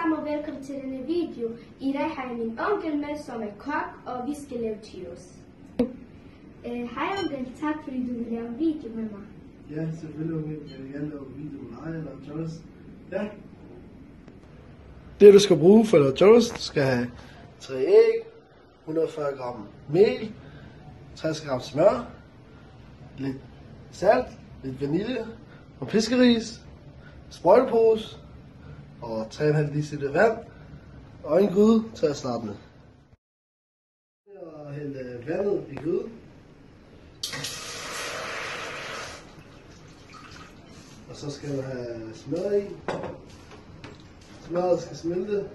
sammen og velkommen til denne video. I dag har jeg min onkel med, som er kok, og vi skal lave gyros. Hej onkel, tak fordi du vil lave en video med mig. Ja, selvfølgelig onkel. Jeg vil gerne lave en video med dig eller gyros. Ja. Det du skal bruge for at lave gyros, du skal have 3 æg, 140 gram mel, 60 gram smør, lidt salt, lidt vanilje og piskeris, sprøjtepose og 3,5 liter vand og en gryde til at starte med. Og hælde vandet i gryden. Og så skal du have smør i. Smøret skal smelte.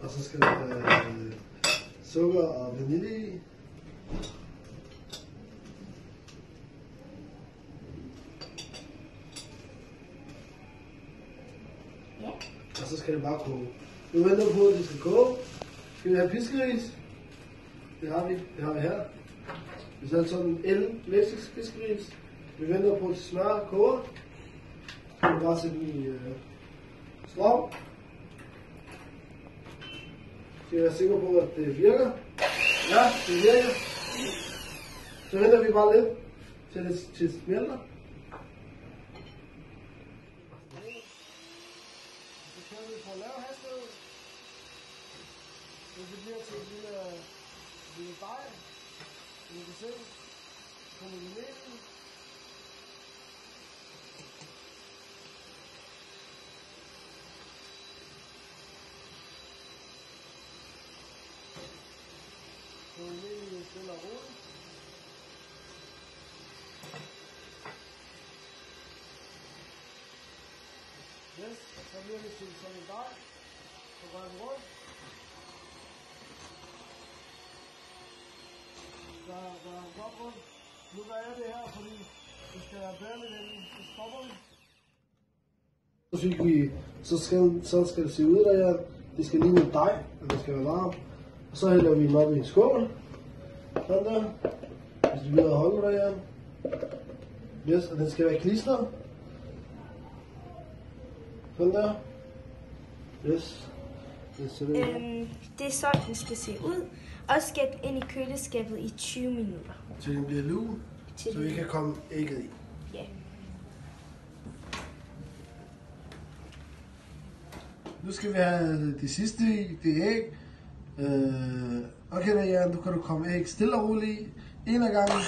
Og så skal du have sukker og vanilje i. Ja. Og så skal det bare koge. Nu venter på, at det skal koge. Skal vi have piskeris? Det har vi her. Vi har sådan en elektrisk piskeris. Vi venter på, at smør koger. Så kan vi bare sætte den i strøm. Skal jeg være sikker på, at det virker? Ja, det virker. Så venter vi bare lidt, til det smelter. Så kører vi på lav hastighed. Det bliver til en lille dej. Som I kan se, kommer vi ned i. Så er det stille og roligt. Yes, så bliver det til sådan en dej. Så rører vi rundt. Der er godt rundt. Nu gør jeg det her, fordi det skal være bedre med den. Det stopper vi. Så fik vi, så skal det se ud der. Det skal ligne en dej, og det skal være varmt. Og så hælder vi den op i en skål. Sådan der. Hvis du vil holde der. Yes, og den skal være klistret. Sådan der. Yes. Det er sådan, den skal se ud. Og skal ind i køleskabet i 20 minutter. Til den bliver lue, så vi kan komme ægget i. Ja. Nu skal vi have det sidste i, det æg. Okay, Jan, nu kan du komme æg stille og roligt i. En af gangen.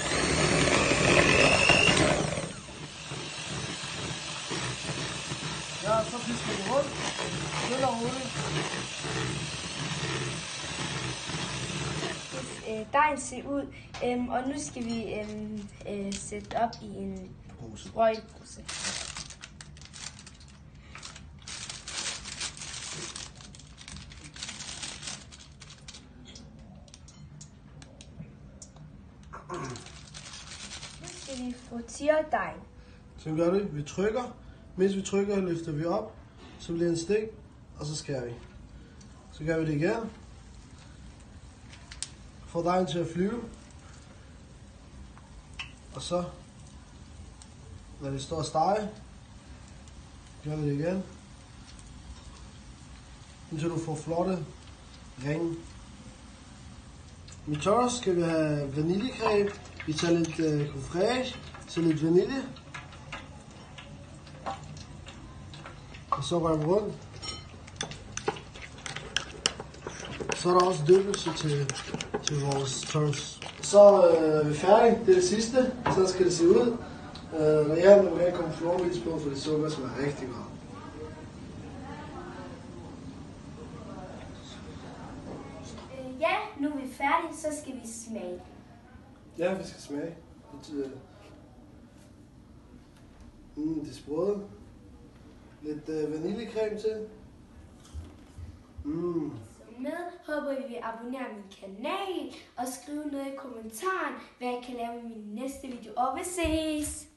Ja, så pisker vi rundt. Stille og roligt. Dejen ser ud, og nu skal vi sætte op i en sprøjtepose. Nu skal vi frittere dejen. Så gør det. Vi trykker. Mens vi trykker, løfter vi op. Så bliver det en stik, og så skærer vi. Så gør vi det igen. Får dejen til at flyve. Og så, når det står og stege, gør vi det igen. Indtil du får flotte ringe. Med gyros skal vi have vaniljecreme. Vi tager lidt creme fraiche, så lidt vanilje. Og så rører vi rundt. Så er der også dyppelse til vores gyros. Så er vi færdige. Det er det sidste. Så skal det se ud. Når jeg vil have komflorvis på, for det sukker smager rigtig godt. Ja, nu er vi færdige, så skal vi smage. Ja, vi skal smage. Det er sprøde. Lidt vaniljecreme til. Med håber I vil abonnere min kanal og skrive noget i kommentaren, hvad jeg kan lave i min næste video. Og vi ses!